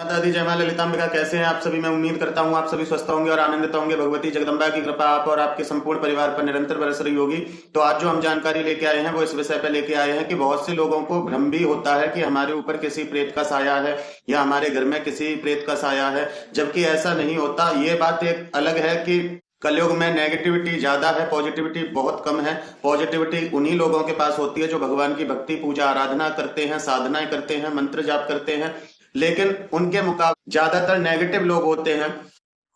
माता दी जय मां ललितांबिका। कैसे हैं आप सभी? मैं उम्मीद करता हूं आप सभी स्वस्थ होंगे और आनंदित होंगे। भगवती जगदम्बा की कृपा आप और आपके संपूर्ण परिवार पर निरंतर बरस रही होगी। तो आज जो हम जानकारी लेके आए हैं वो इस विषय पर लेके आए हैं कि बहुत से लोगों को भ्रम भी होता है कि हमारे ऊपर किसी प्रेत का साया है या हमारे घर में किसी प्रेत का साया है, जबकि ऐसा नहीं होता। ये बात एक अलग है कि कलयुग में नेगेटिविटी ज्यादा है, पॉजिटिविटी बहुत कम है। पॉजिटिविटी उन्हीं लोगों के पास होती है जो भगवान की भक्ति पूजा आराधना करते हैं, साधनाएं करते हैं, मंत्र जाप करते हैं। लेकिन उनके मुकाबले ज्यादातर नेगेटिव लोग होते हैं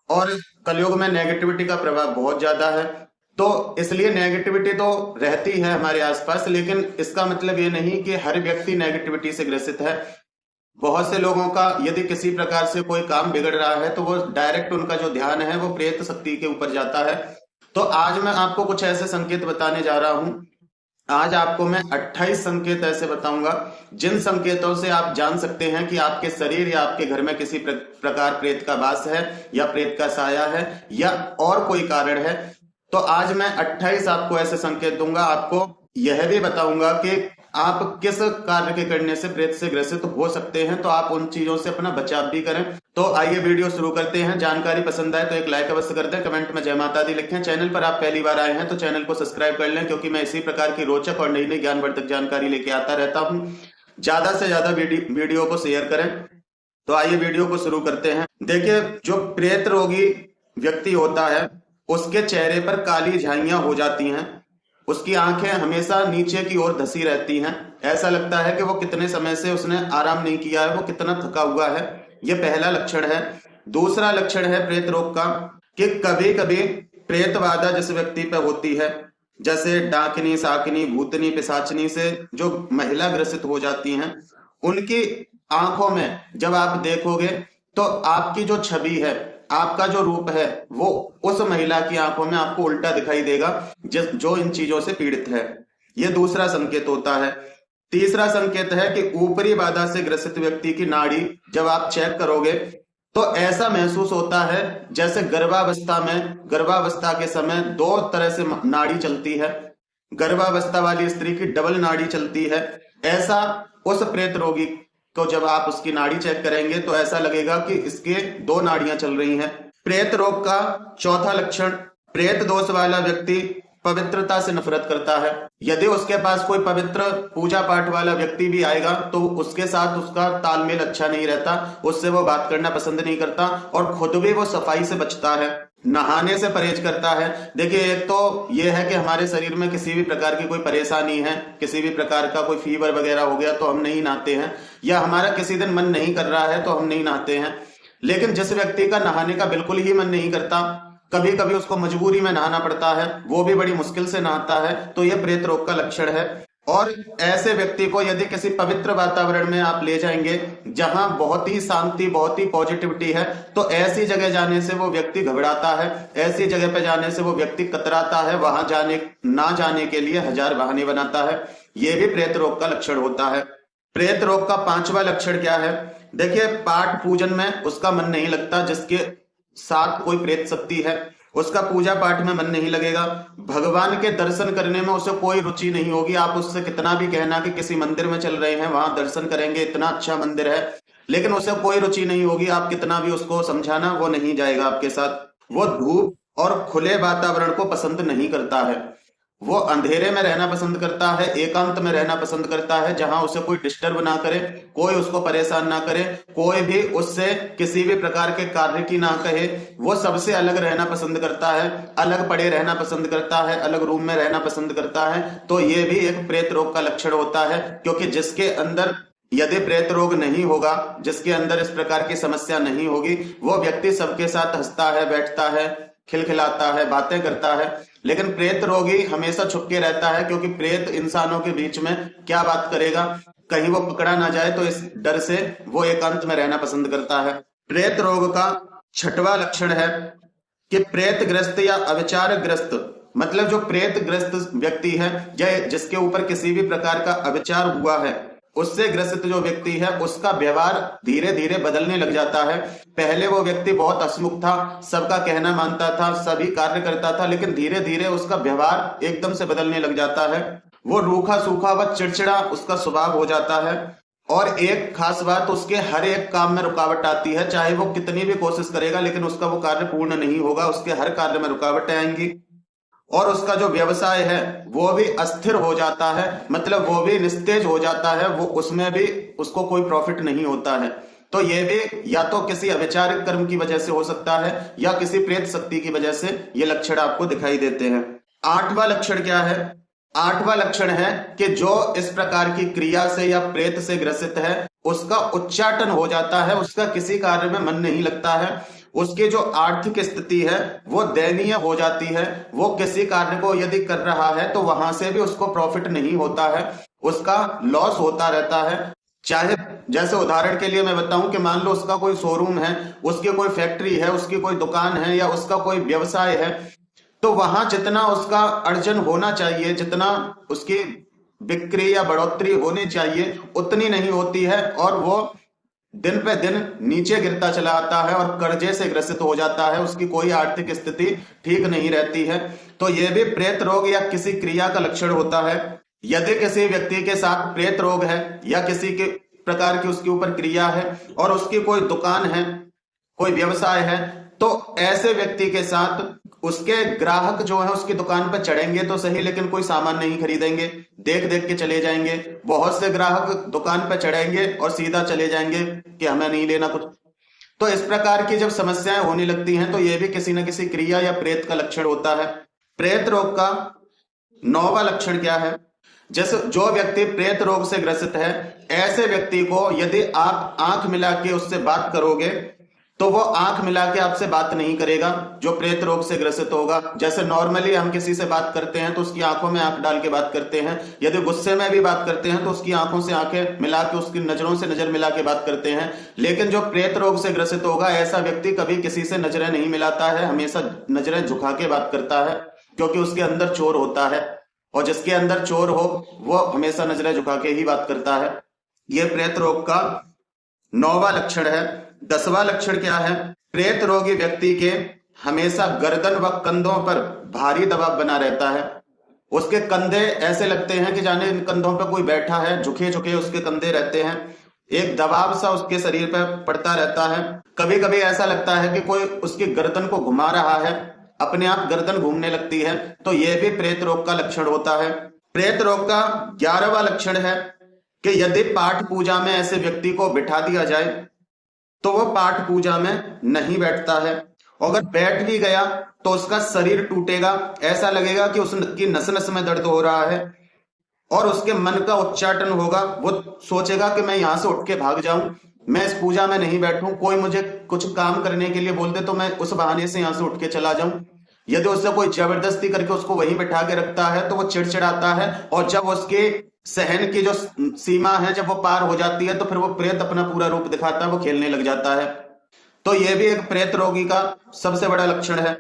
और कलयुग में नेगेटिविटी का प्रभाव बहुत ज्यादा है। तो इसलिए नेगेटिविटी तो रहती है हमारे आसपास, लेकिन इसका मतलब ये नहीं कि हर व्यक्ति नेगेटिविटी से ग्रसित है। बहुत से लोगों का यदि किसी प्रकार से कोई काम बिगड़ रहा है तो वो डायरेक्ट उनका जो ध्यान है वो प्रेत शक्ति के ऊपर जाता है। तो आज मैं आपको कुछ ऐसे संकेत बताने जा रहा हूं। आज आपको मैं 28 संकेत ऐसे बताऊंगा जिन संकेतों से आप जान सकते हैं कि आपके शरीर या आपके घर में किसी प्रकार प्रेत का वास है या प्रेत का साया है या और कोई कारण है। तो आज मैं 28 आपको ऐसे संकेत दूंगा। आपको यह भी बताऊंगा कि आप किस कार्य के करने से प्रेत से ग्रसित हो सकते हैं, तो आप उन चीजों से अपना बचाव भी करें। तो आइए वीडियो शुरू करते हैं। जानकारी पसंद आए तो एक लाइक अवश्य कर दें, कमेंट में जय माता दी लिखें। चैनल पर आप पहली बार आए हैं तो चैनल को सब्सक्राइब कर लें, क्योंकि मैं इसी प्रकार की रोचक और नई नई ज्ञानवर्धक जानकारी लेके आता रहता हूं। ज्यादा से ज्यादा वीडियो को शेयर करें। तो आइए वीडियो को शुरू करते हैं। देखिए, जो प्रेत रोगी व्यक्ति होता है उसके चेहरे पर काली झाइयां हो जाती हैं, उसकी आंखें हमेशा नीचे की ओर धसी रहती हैं। ऐसा लगता है कि वो कितने समय से उसने आराम नहीं किया है, वो कितना थका हुआ है। ये पहला लक्षण है। दूसरा लक्षण है प्रेत रोग का कि कभी कभी प्रेत बाधा जिस व्यक्ति पे होती है, जैसे डाकिनी, साकिनी, भूतनी, पिशाचनी से जो महिला ग्रसित हो जाती हैं, उनकी आंखों में जब आप देखोगे तो आपकी जो छवि है, आपका जो रूप है, वो उस महिला की आंखों में आपको उल्टा दिखाई देगा जो इन चीजों से पीड़ित है। ये दूसरा संकेत होता है। तीसरा संकेत है कि ऊपरी बाधा से ग्रसित व्यक्ति की नाड़ी जब आप चेक करोगे तो ऐसा महसूस होता है जैसे गर्भावस्था के समय दो तरह से नाड़ी चलती है। गर्भावस्था वाली स्त्री की डबल नाड़ी चलती है। ऐसा उस प्रेत रोगी तो जब आप उसकी नाड़ी चेक करेंगे तो ऐसा लगेगा कि इसके दो नाड़ियां चल रही हैं। प्रेत रोग का चौथा लक्षण, प्रेत दोष वाला व्यक्ति पवित्रता से नफरत करता है। यदि उसके पास कोई पवित्र पूजा पाठ वाला व्यक्ति भी आएगा तो उसके साथ उसका तालमेल अच्छा नहीं रहता, उससे वो बात करना पसंद नहीं करता और खुद भी वो सफाई से बचता है, नहाने से परहेज करता है। देखिए, एक तो ये है कि हमारे शरीर में किसी भी प्रकार की कोई परेशानी है, किसी भी प्रकार का कोई फीवर वगैरह हो गया तो हम नहीं नहाते हैं, या हमारा किसी दिन मन नहीं कर रहा है तो हम नहीं नहाते हैं। लेकिन जिस व्यक्ति का नहाने का बिल्कुल ही मन नहीं करता, कभी कभी उसको मजबूरी में नहाना पड़ता है, वो भी बड़ी मुश्किल से नहाता है, तो यह प्रेत रोग का लक्षण है। और ऐसे व्यक्ति को यदि किसी पवित्र वातावरण में आप ले जाएंगे जहां बहुत ही शांति, बहुत ही पॉजिटिविटी है, तो ऐसी जगह जाने से वो व्यक्ति घबराता है, ऐसी जगह पे जाने से वो व्यक्ति कतराता है, वहां ना जाने के लिए हजार बहाने बनाता है। यह भी प्रेत रोग का लक्षण होता है। प्रेत रोग का पांचवा लक्षण क्या है? देखिए, पाठ पूजन में उसका मन नहीं लगता। जिसके साथ कोई प्रेत शक्ति है उसका पूजा पाठ में मन नहीं लगेगा, भगवान के दर्शन करने में उसे कोई रुचि नहीं होगी। आप उससे कितना भी कहना कि किसी मंदिर में चल रहे हैं, वहां दर्शन करेंगे, इतना अच्छा मंदिर है, लेकिन उसे कोई रुचि नहीं होगी। आप कितना भी उसको समझाना, वो नहीं जाएगा आपके साथ। वो धूप और खुले वातावरण को पसंद नहीं करता है, वो अंधेरे में रहना पसंद करता है, एकांत में रहना पसंद करता है, जहां उसे कोई डिस्टर्ब ना करे, कोई उसको परेशान ना करे, कोई भी उससे किसी भी प्रकार के कार्य की ना कहे। वो सबसे अलग रहना पसंद करता है, अलग पड़े रहना पसंद करता है, अलग रूम में रहना पसंद करता है। तो ये भी एक प्रेत रोग का लक्षण होता है, क्योंकि जिसके अंदर यदि प्रेत रोग नहीं होगा, जिसके अंदर इस प्रकार की समस्या नहीं होगी, वो व्यक्ति सबके साथ हंसता है, बैठता है, खिलखिलाता है, बातें करता है। लेकिन प्रेत रोगी हमेशा छुप के रहता है, क्योंकि प्रेत इंसानों के बीच में क्या बात करेगा, कहीं वो पकड़ा ना जाए, तो इस डर से वो एकांत में रहना पसंद करता है। प्रेत रोग का छठवां लक्षण है कि प्रेत ग्रस्त या अविचार ग्रस्त, मतलब जो प्रेत ग्रस्त व्यक्ति है या जिसके ऊपर किसी भी प्रकार का अविचार हुआ है, उससे ग्रसित जो व्यक्ति है उसका व्यवहार धीरे धीरे बदलने लग जाता है। पहले वो व्यक्ति बहुत हंसमुख था, सबका कहना मानता था, सभी कार्य करता था, लेकिन धीरे धीरे उसका व्यवहार एकदम से बदलने लग जाता है। वो रूखा सूखा व चिड़चिड़ा उसका स्वभाव हो जाता है। और एक खास बात, उसके हर एक काम में रुकावट आती है, चाहे वो कितनी भी कोशिश करेगा लेकिन उसका वो कार्य पूर्ण नहीं होगा, उसके हर कार्य में रुकावटें आएंगी। और उसका जो व्यवसाय है वो भी अस्थिर हो जाता है, मतलब वो भी निस्तेज हो जाता है, वो उसमें भी उसको कोई प्रॉफिट नहीं होता है। तो ये भी या तो किसी अविचारिक कर्म की वजह से हो सकता है या किसी प्रेत शक्ति की वजह से ये लक्षण आपको दिखाई देते हैं। आठवां लक्षण क्या है? आठवां लक्षण है कि जो इस प्रकार की क्रिया से या प्रेत से ग्रसित है उसका उच्चाटन हो जाता है, उसका किसी कार्य में मन नहीं लगता है, उसकी जो आर्थिक स्थिति है वो दयनीय हो जाती है, वो किसी कार्य को यदि कर रहा है तो वहां से भी उसको प्रॉफिट नहीं होता है, उसका लॉस होता रहता है। चाहे जैसे उदाहरण के लिए मैं बताऊं कि मान लो उसका कोई शोरूम है, उसकी कोई फैक्ट्री है, उसकी कोई दुकान है या उसका कोई व्यवसाय है, तो वहां जितना उसका अर्जन होना चाहिए, जितना उसकी बिक्री या बढ़ोतरी होनी चाहिए उतनी नहीं होती है और वो दिन पे दिन नीचे गिरता चला आता है और कर्जे से ग्रसित हो जाता है, उसकी कोई आर्थिक स्थिति ठीक नहीं रहती है। तो ये भी प्रेत रोग या किसी क्रिया का लक्षण होता है। यदि किसी व्यक्ति के साथ प्रेत रोग है या किसी के प्रकार की उसके ऊपर क्रिया है और उसकी कोई दुकान है, कोई व्यवसाय है, तो ऐसे व्यक्ति के साथ उसके ग्राहक जो है उसकी दुकान पर चढ़ेंगे तो सही लेकिन कोई सामान नहीं खरीदेंगे, देख देख के चले जाएंगे। बहुत से ग्राहक दुकान पर चढ़ेंगे और सीधा चले जाएंगे कि हमें नहीं लेना कुछ। तो इस प्रकार की जब समस्याएं होने लगती हैं तो यह भी किसी न किसी क्रिया या प्रेत का लक्षण होता है। प्रेत रोग का 9वां लक्षण क्या है? जैसे जो व्यक्ति प्रेत रोग से ग्रसित है, ऐसे व्यक्ति को यदि आप आंख मिला के उससे बात करोगे तो वो आंख मिला के आपसे बात नहीं करेगा, जो प्रेत रोग से ग्रसित होगा। जैसे नॉर्मली हम किसी से बात करते हैं तो उसकी आंखों में आंख डाल के बात करते हैं, यदि गुस्से में भी बात करते हैं तो उसकी आंखों से आंखें मिला के, उसकी नजरों से नजर मिला के बात करते हैं। लेकिन जो प्रेत रोग से ग्रसित होगा ऐसा व्यक्ति कभी किसी से नजरें नहीं मिलाता है, हमेशा नजरें झुका के बात करता है, क्योंकि उसके अंदर चोर होता है और जिसके अंदर चोर हो वो हमेशा नजरें झुका के ही बात करता है। यह प्रेत रोग का 9वां लक्षण है। 10वां लक्षण क्या है? प्रेत रोगी व्यक्ति के हमेशा गर्दन व कंधों पर भारी दबाव बना रहता है। उसके कंधे ऐसे लगते हैं कि जाने इन कंधों पर कोई बैठा है, झुके झुके उसके कंधे रहते हैं, एक दबाव सा उसके शरीर पर पड़ता रहता है। कभी कभी ऐसा लगता है कि कोई उसकी गर्दन को घुमा रहा है, अपने आप गर्दन घूमने लगती है। तो यह भी प्रेत रोग का लक्षण होता है। प्रेत रोग का 11वां लक्षण है कि यदि पाठ पूजा में ऐसे व्यक्ति को बिठा दिया जाए तो वो पाठ पूजा में नहीं बैठता है, अगर बैठ भी गया तो उसका शरीर टूटेगा, ऐसा लगेगा कि उसकी नस नस में दर्द हो रहा है और उसके मन का उच्चाटन होगा। वो सोचेगा कि मैं यहां से उठ के भाग जाऊं, मैं इस पूजा में नहीं बैठूं, कोई मुझे कुछ काम करने के लिए बोल दे तो मैं उस बहाने से यहां से उठ के चला जाऊं। यदि उससे कोई जबरदस्ती करके उसको वहीं बैठा के रखता है तो वो चिड़चिड़ाता है और जब उसके सहन की जो सीमा है जब वो पार हो जाती है तो फिर वो प्रेत अपना पूरा रूप दिखाता है, वो खेलने लग जाता है। तो यह भी एक प्रेत रोगी का सबसे बड़ा लक्षण है।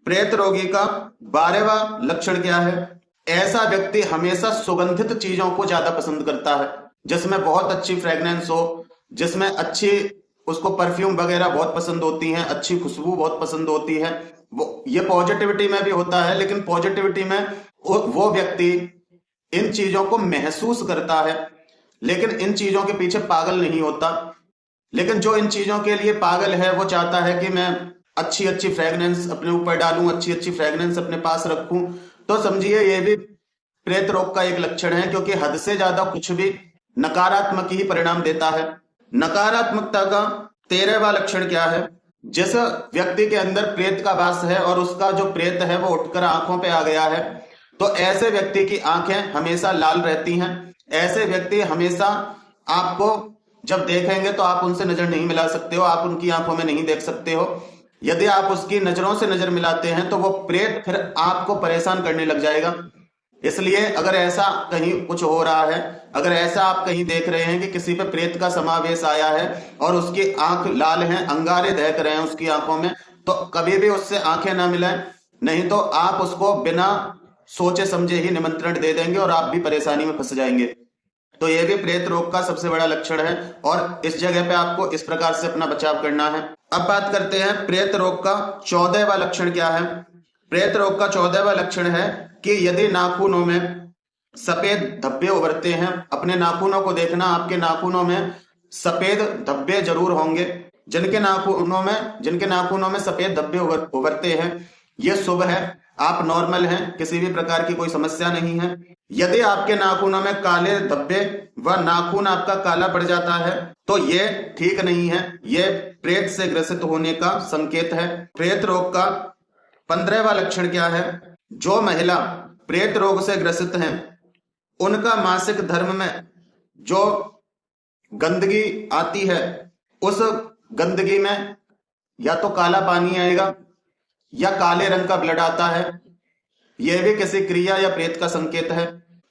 प्रेत रोगी का 12वां लक्षण क्या है? ऐसा व्यक्ति हमेशा सुगंधित चीजों को ज्यादा पसंद करता है, जिसमें बहुत अच्छी फ्रेग्रेंस हो, जिसमें अच्छी उसको परफ्यूम वगैरह बहुत पसंद होती है, अच्छी खुशबू बहुत पसंद होती है। वो ये पॉजिटिविटी में भी होता है, लेकिन पॉजिटिविटी में वो व्यक्ति इन चीजों को महसूस करता है लेकिन इन चीजों के पीछे पागल नहीं होता। लेकिन जो इन चीजों के लिए पागल है वो चाहता है कि मैं अच्छी अच्छी फ्रेग्रेंस अपने ऊपर डालूं, अच्छी अच्छी फ्रेग्रेंस अपने पास रखूं। तो समझिए ये भी प्रेत रोग का एक लक्षण है, क्योंकि हद से ज्यादा कुछ भी नकारात्मक ही परिणाम देता है। नकारात्मकता का 13वां लक्षण क्या है? जिस व्यक्ति के अंदर प्रेत का वास है और उसका जो प्रेत है वो उठकर आंखों पे आ गया है, तो ऐसे व्यक्ति की आंखें हमेशा लाल रहती हैं। ऐसे व्यक्ति हमेशा आपको जब देखेंगे तो आप उनसे नजर नहीं मिला सकते हो, आप उनकी आंखों में नहीं देख सकते हो। यदि आप उसकी नजरों से नजर मिलाते हैं तो वो प्रेत फिर आपको परेशान करने लग जाएगा। इसलिए अगर ऐसा कहीं कुछ हो रहा है, अगर ऐसा आप कहीं देख रहे हैं कि किसी पे प्रेत का समावेश आया है और उसकी आंख लाल है, अंगारे दहक रहे हैं उसकी आंखों में, तो कभी भी उससे आंखें ना मिलाएं, नहीं तो आप उसको बिना सोचे समझे ही निमंत्रण दे देंगे और आप भी परेशानी में फंस जाएंगे। तो यह भी प्रेत रोग का सबसे बड़ा लक्षण है और इस जगह पे आपको इस प्रकार से अपना बचाव करना है। अब बात करते हैं प्रेत रोग का 14वां लक्षण क्या है। प्रेत रोग का 14वां लक्षण है कि यदि नाखूनों में सफेद धब्बे उभरते हैं। अपने नाखूनों को देखना, आपके नाखूनों में सफेद धब्बे जरूर होंगे। जिनके नाखूनों में सफेद धब्बे उभरते हैं, ये शुभ है। आप नॉर्मल हैं, किसी भी प्रकार की कोई समस्या नहीं है। यदि आपके नाखूनों में काले धब्बे व नाखून आपका काला पड़ जाता है तो ये ठीक नहीं है, ये प्रेत से ग्रसित होने का संकेत है। प्रेत रोग का 15वां लक्षण क्या है? जो महिला प्रेत रोग से ग्रसित हैं, उनका मासिक धर्म में जो गंदगी आती है, उस गंदगी में या तो काला पानी आएगा या काले रंग का ब्लड आता है। यह भी किसी क्रिया या प्रेत का संकेत है।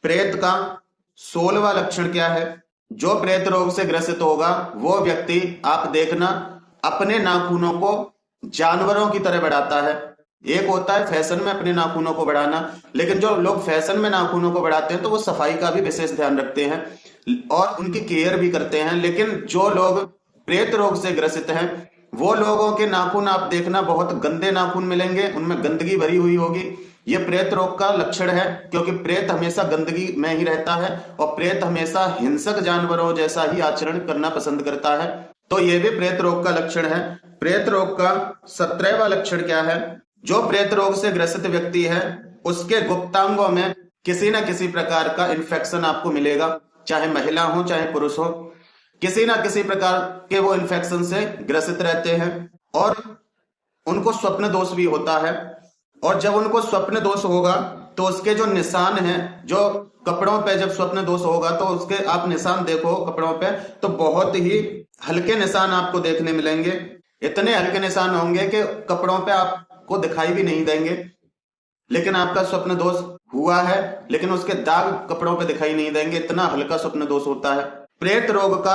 प्रेत का 16वां लक्षण क्या है? जो प्रेत रोग से ग्रसित होगा वो व्यक्ति, आप देखना, अपने नाखूनों को जानवरों की तरह बढ़ाता है। एक होता है फैशन में अपने नाखूनों को बढ़ाना, लेकिन जो लोग फैशन में नाखूनों को बढ़ाते हैं तो वो सफाई का भी विशेष ध्यान रखते हैं और उनकी केयर भी करते हैं। लेकिन जो लोग प्रेत रोग से ग्रसित हैं, वो लोगों के नाखून आप देखना बहुत गंदे नाखून मिलेंगे, उनमें गंदगी भरी हुई होगी। ये प्रेत रोग का लक्षण है, क्योंकि प्रेत हमेशा गंदगी में ही रहता है और प्रेत हमेशा हिंसक जानवरों जैसा ही आचरण करना पसंद करता है। तो ये भी प्रेत रोग का लक्षण है। प्रेत रोग का 17वां लक्षण क्या है? जो प्रेत रोग से ग्रसित व्यक्ति है, उसके गुप्तांगों में किसी न किसी प्रकार का इन्फेक्शन आपको मिलेगा, चाहे महिला हो चाहे पुरुष हो, किसी ना किसी प्रकार के वो इन्फेक्शन से ग्रसित रहते हैं। और उनको स्वप्न दोष भी होता है, और जब उनको स्वप्न दोष होगा तो उसके जो निशान हैं, जो कपड़ों पे जब स्वप्न दोष होगा तो उसके आप निशान देखो कपड़ों पे, तो बहुत ही हल्के निशान आपको देखने मिलेंगे। इतने हल्के निशान होंगे कि कपड़ों पे आपको दिखाई भी नहीं देंगे, लेकिन आपका स्वप्न दोष हुआ है, लेकिन उसके दाग कपड़ों पे दिखाई नहीं देंगे, इतना हल्का स्वप्न दोष होता है। प्रेत रोग का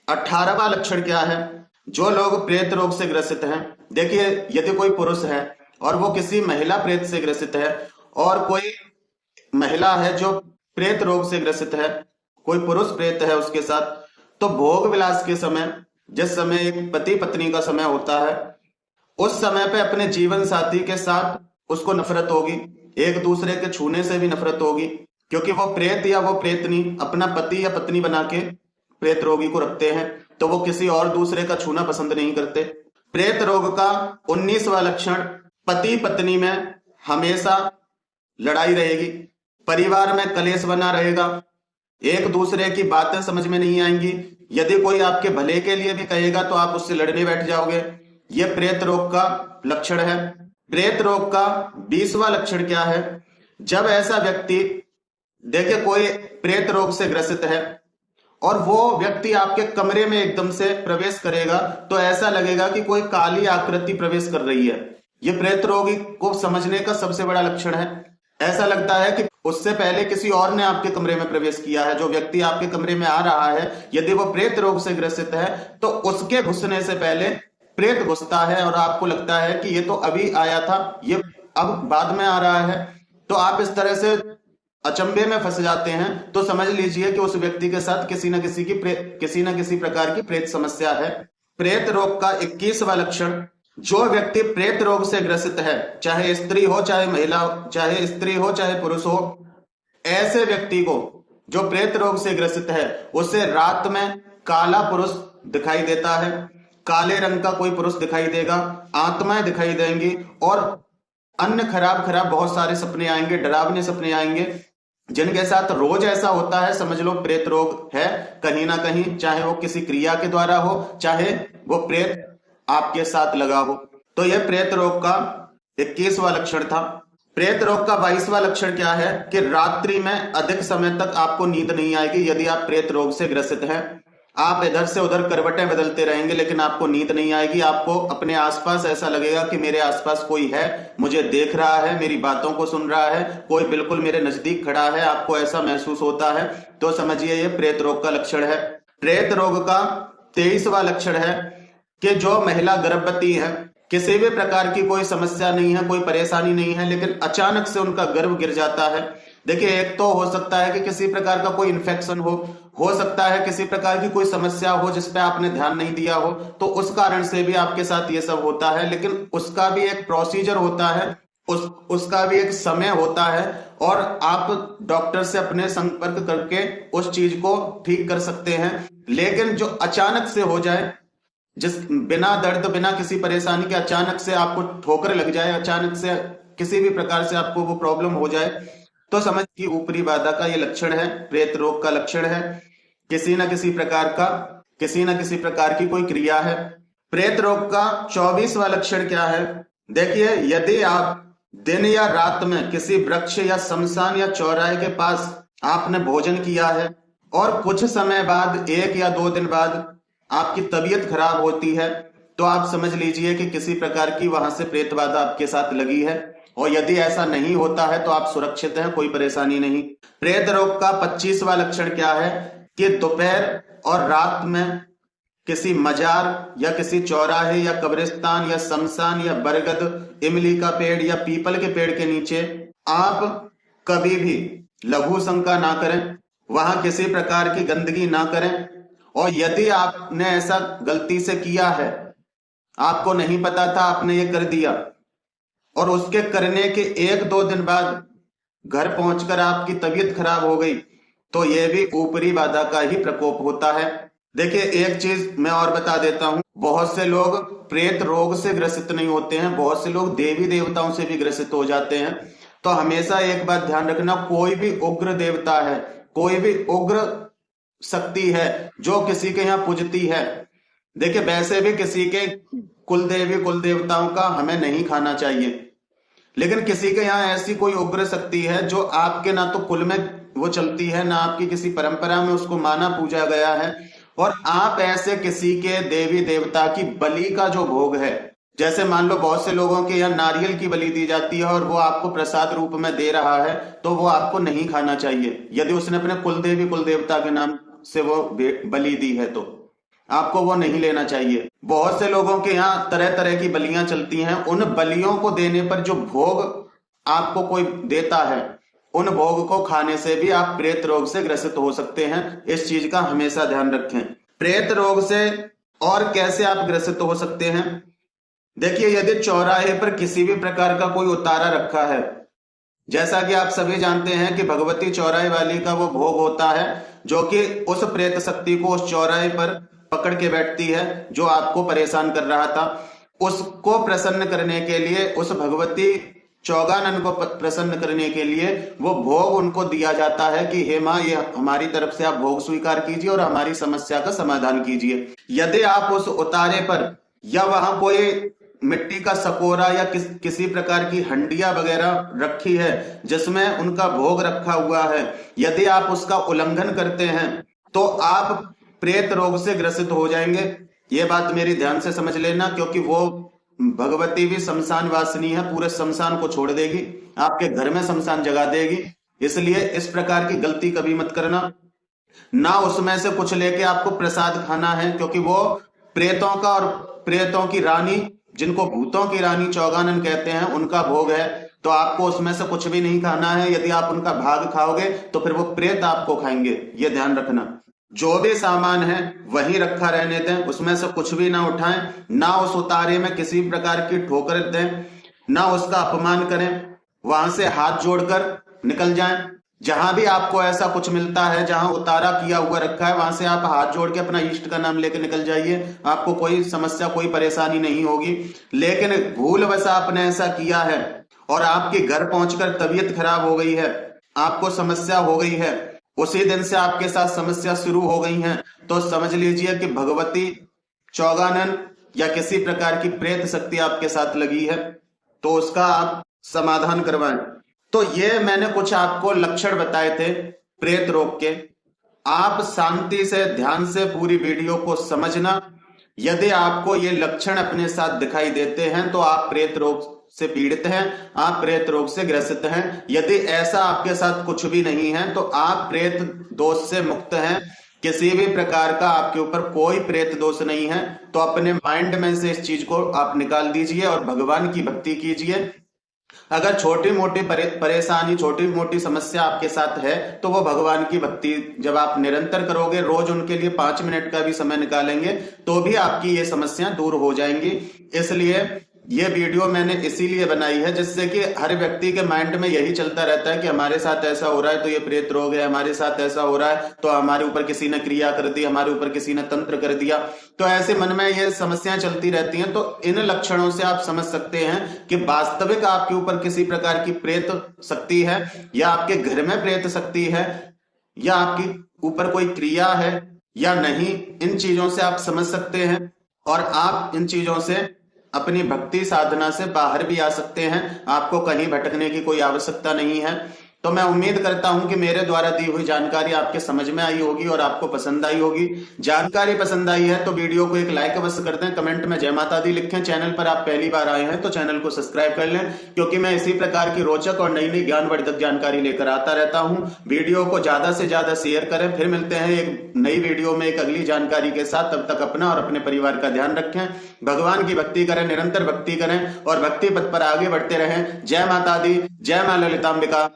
18वां लक्षण क्या है? जो लोग प्रेत रोग से ग्रसित हैं, देखिए, यदि कोई पुरुष है और वो किसी महिला प्रेत से ग्रसित है, और कोई महिला है जो प्रेत रोग से ग्रसित है, कोई पुरुष प्रेत है उसके साथ, तो भोग विलास के समय, जिस समय एक पति पत्नी का समय होता है, उस समय पे अपने जीवन साथी के साथ उसको नफरत होगी, एक दूसरे के छूने से भी नफरत होगी, क्योंकि वो प्रेत या वो प्रेतनी अपना पति या पत्नी बना के प्रेत रोगी को रखते हैं, तो वो किसी और दूसरे का छूना पसंद नहीं करते। प्रेत रोग का 19वां लक्षण, पति पत्नी में हमेशा लड़ाई रहेगी, परिवार में कलेश बना रहेगा, एक दूसरे की बातें समझ में नहीं आएंगी। यदि कोई आपके भले के लिए भी कहेगा तो आप उससे लड़ने बैठ जाओगे। यह प्रेत रोग का लक्षण है। प्रेत रोग का 20वां लक्षण क्या है? जब ऐसा व्यक्ति, देखिए, कोई प्रेत रोग से ग्रसित है और वो व्यक्ति आपके कमरे में एकदम से प्रवेश करेगा तो ऐसा लगेगा कि कोई काली आकृति प्रवेश कर रही है। ये प्रेत रोगी को समझने का सबसे बड़ा लक्षण है। ऐसा लगता है कि उससे पहले किसी और ने आपके कमरे में प्रवेश किया है। जो व्यक्ति आपके कमरे में आ रहा है, यदि वो प्रेत रोग से ग्रसित है तो उसके घुसने से पहले प्रेत घुसता है और आपको लगता है कि ये तो अभी आया था, ये अब बाद में आ रहा है। तो आप इस तरह से अचंभे में फंस जाते हैं, तो समझ लीजिए कि उस व्यक्ति के साथ किसी न किसी प्रकार की प्रेत समस्या है। प्रेत रोग का 21वां लक्षण, जो व्यक्ति प्रेत रोग से ग्रसित है, चाहे स्त्री हो चाहे महिला हो, चाहे स्त्री हो चाहे पुरुष हो, ऐसे व्यक्ति को जो प्रेत रोग से ग्रसित है, उसे रात में काला पुरुष दिखाई देता है, काले रंग का कोई पुरुष दिखाई देगा, आत्माएं दिखाई देंगी और अन्य खराब खराब बहुत सारे सपने आएंगे, डरावने सपने आएंगे, जिनके साथ रोज ऐसा होता है। समझ लो प्रेत रोग है कहीं ना कहीं, चाहे वो किसी क्रिया के द्वारा हो, चाहे वो प्रेत आपके साथ लगा हो। तो यह प्रेत रोग का 21वां लक्षण था। प्रेत रोग का 22वां लक्षण क्या है? कि रात्रि में अधिक समय तक आपको नींद नहीं आएगी। यदि आप प्रेत रोग से ग्रसित हैं, आप इधर से उधर करवटें बदलते रहेंगे लेकिन आपको नींद नहीं आएगी। आपको अपने आसपास ऐसा लगेगा कि मेरे आसपास कोई है, मुझे देख रहा है, मेरी बातों को सुन रहा है, कोई बिल्कुल मेरे नजदीक खड़ा है, आपको ऐसा महसूस होता है। तो समझिए ये प्रेत रोग का लक्षण है। प्रेत रोग का 23वां लक्षण है कि जो महिला गर्भवती है, किसी भी प्रकार की कोई समस्या नहीं है, कोई परेशानी नहीं है, लेकिन अचानक से उनका गर्भ गिर जाता है। देखिए, एक तो हो सकता है कि किसी प्रकार का कोई इन्फेक्शन हो सकता है किसी प्रकार की कोई समस्या हो जिस पे आपने ध्यान नहीं दिया हो, तो उस कारण से भी आपके साथ ये सब होता है। लेकिन उसका भी एक प्रोसीजर होता है उसका भी एक समय होता है और आप डॉक्टर से अपने संपर्क करके उस चीज को ठीक कर सकते हैं। लेकिन जो अचानक से हो जाए, जिस बिना दर्द बिना किसी परेशानी के अचानक से आपको ठोकर लग जाए, अचानक से किसी भी प्रकार से आपको वो प्रॉब्लम हो जाए, तो समझ कि ऊपरी बाधा का ये लक्षण है, प्रेत रोग का लक्षण है। किसी न किसी प्रकार का, किसी न किसी प्रकार की कोई क्रिया है। प्रेत रोग का 24वां लक्षण क्या है? देखिए, यदि आप दिन या रात में किसी वृक्ष या शमशान या चौराहे के पास आपने भोजन किया है और कुछ समय बाद, 1 या 2 दिन बाद आपकी तबीयत खराब होती है, तो आप समझ लीजिए कि किसी प्रकार की वहां से प्रेत बाधा आपके साथ लगी है। और यदि ऐसा नहीं होता है तो आप सुरक्षित हैं, कोई परेशानी नहीं। प्रेत रोग का 25वां लक्षण क्या है कि दोपहर और रात में किसी मजार या किसी चौराहे या कब्रिस्तान या शमशान या बरगद, इमली का पेड़ या पीपल के पेड़ के नीचे आप कभी भी लघु शंका ना करें, वहां किसी प्रकार की गंदगी ना करें। और यदि आपने ऐसा गलती से किया है, आपको नहीं पता था, आपने ये कर दिया और उसके करने के 1-2 दिन बाद घर पहुंचकर आपकी तबीयत खराब हो गई, तो यह भी ऊपरी बाधा का ही प्रकोप होता है। देखिए, एक चीज मैं और बता देता हूं, बहुत से लोग प्रेत रोग से ग्रसित नहीं होते हैं, बहुत से लोग देवी देवताओं से भी ग्रसित हो जाते हैं। तो हमेशा एक बात ध्यान रखना, कोई भी उग्र देवता है, कोई भी उग्र शक्ति है जो किसी के यहाँ पूजती है, देखिए वैसे भी किसी के कुल देवी कुल देवताओं का हमें नहीं खाना चाहिए, लेकिन किसी के यहाँ ऐसी कोई उग्र शक्ति है जो आपके ना तो कुल में वो चलती है, ना आपकी किसी परंपरा में उसको माना पूजा गया है, और आप ऐसे किसी के देवी देवता की बलि का जो भोग है, जैसे मान लो बहुत से लोगों के यहाँ नारियल की बलि दी जाती है और वो आपको प्रसाद रूप में दे रहा है, तो वो आपको नहीं खाना चाहिए। यदि उसने अपने कुल देवी कुल देवता के नाम से वो बलि दी है तो आपको वो नहीं लेना चाहिए। बहुत से लोगों के यहाँ तरह तरह की बलियां चलती हैं, उन बलियों को देने पर जो भोग आपको कोई देता है, उन भोग को खाने से भी आप प्रेत रोग से ग्रसित हो सकते हैं। इस चीज का हमेशा ध्यान रखें। प्रेत रोग से और कैसे आप ग्रसित हो सकते हैं? देखिए, यदि चौराहे पर किसी भी प्रकार का कोई उतारा रखा है, जैसा कि आप सभी जानते हैं कि भगवती चौराहे वाली का वो भोग होता है जो कि उस प्रेत शक्ति को उस चौराहे पर पकड़ के बैठती है जो आपको परेशान कर रहा था। उसको प्रसन्न करने के लिए, उस भगवती चौगानन को प्रसन्न करने के लिए वो भोग उनको दिया जाता है कि हे माँ, ये हमारी तरफ से आप भोग स्वीकार कीजिए और हमारी समस्या का समाधान कीजिए। यदि आप उस उतारे पर या वहां कोई मिट्टी का सकोरा या किसी प्रकार की हंडिया वगैरह रखी है जिसमें उनका भोग रखा हुआ है, यदि आप उसका उल्लंघन करते हैं तो आप प्रेत रोग से ग्रसित हो जाएंगे। ये बात मेरी ध्यान से समझ लेना, क्योंकि वो भगवती भी शमशान वासिनी है, पूरे शमशान को छोड़ देगी, आपके घर में शमशान जगा देगी। इसलिए इस प्रकार की गलती कभी मत करना। ना उसमें से कुछ लेके आपको प्रसाद खाना है, क्योंकि वो प्रेतों का और प्रेतों की रानी, जिनको भूतों की रानी चौगानन कहते हैं, उनका भोग है। तो आपको उसमें से कुछ भी नहीं खाना है। यदि आप उनका भाग खाओगे तो फिर वो प्रेत आपको खाएंगे, ये ध्यान रखना। जो भी सामान है वही रखा रहने दें, उसमें से कुछ भी ना उठाएं, ना उस उतारे में किसी प्रकार की ठोकर दें, ना उसका अपमान करें, वहां से हाथ जोड़कर निकल जाएं। जहां भी आपको ऐसा कुछ मिलता है, जहां उतारा किया हुआ रखा है, वहां से आप हाथ जोड़ के अपना इष्ट का नाम लेकर निकल जाइए। आपको कोई समस्या, कोई परेशानी नहीं होगी। लेकिन भूलवश आपने ऐसा किया है और आपके घर पहुंचकर तबीयत खराब हो गई है, आपको समस्या हो गई है, उसी दिन से आपके साथ समस्या शुरू हो गई है, तो समझ लीजिए कि भगवती चौगानन या किसी प्रकार की प्रेत शक्ति आपके साथ लगी है, तो उसका आप समाधान करवाएं। तो ये मैंने कुछ आपको लक्षण बताए थे प्रेत रोग के। आप शांति से, ध्यान से पूरी वीडियो को समझना। यदि आपको ये लक्षण अपने साथ दिखाई देते हैं तो आप प्रेत रोग से पीड़ित हैं, आप प्रेत रोग से ग्रसित हैं। यदि ऐसा आपके साथ कुछ भी नहीं है तो आप प्रेत दोष से मुक्त हैं, किसी भी प्रकार का आपके ऊपर कोई प्रेत दोष नहीं है। तो अपने माइंड में से इस चीज को आप निकाल दीजिए और भगवान की भक्ति कीजिए। अगर छोटी मोटी परेशानी, छोटी मोटी समस्या आपके साथ है तो वो भगवान की भक्ति जब आप निरंतर करोगे, रोज उनके लिए 5 मिनट का भी समय निकालेंगे, तो भी आपकी ये समस्या दूर हो जाएंगी। इसलिए ये वीडियो मैंने इसीलिए बनाई है जिससे कि हर व्यक्ति के माइंड में यही चलता रहता है कि हमारे साथ ऐसा हो रहा है तो ये प्रेत रोग है, हमारे साथ ऐसा हो रहा है तो हमारे ऊपर किसी ने क्रिया कर दी, हमारे ऊपर किसी ने तंत्र कर दिया। तो ऐसे मन में ये समस्याएं चलती रहती हैं। तो इन लक्षणों से आप समझ सकते हैं कि वास्तविक आपके ऊपर किसी प्रकार की प्रेत शक्ति है, या आपके घर में प्रेत शक्ति है, या आपके ऊपर कोई क्रिया है या नहीं। इन चीजों से आप समझ सकते हैं और आप इन चीजों से अपनी भक्ति साधना से बाहर भी आ सकते हैं। आपको कहीं भटकने की कोई आवश्यकता नहीं है। तो मैं उम्मीद करता हूं कि मेरे द्वारा दी हुई जानकारी आपके समझ में आई होगी और आपको पसंद आई होगी। जानकारी पसंद आई है तो वीडियो को एक लाइक अवश्य कर दें, कमेंट में जय माता दी लिखें। चैनल पर आप पहली बार आए हैं तो चैनल को सब्सक्राइब कर लें, क्योंकि मैं इसी प्रकार की रोचक और नई नई ज्ञानवर्धक जानकारी लेकर आता रहता हूं। वीडियो को ज्यादा से ज्यादा शेयर करें। फिर मिलते हैं एक नई वीडियो में एक अगली जानकारी के साथ। तब तक अपना और अपने परिवार का ध्यान रखें, भगवान की भक्ति करें, निरंतर भक्ति करें और भक्ति पथ पर आगे बढ़ते रहें। जय माता दी, जय मां ललितांबिका।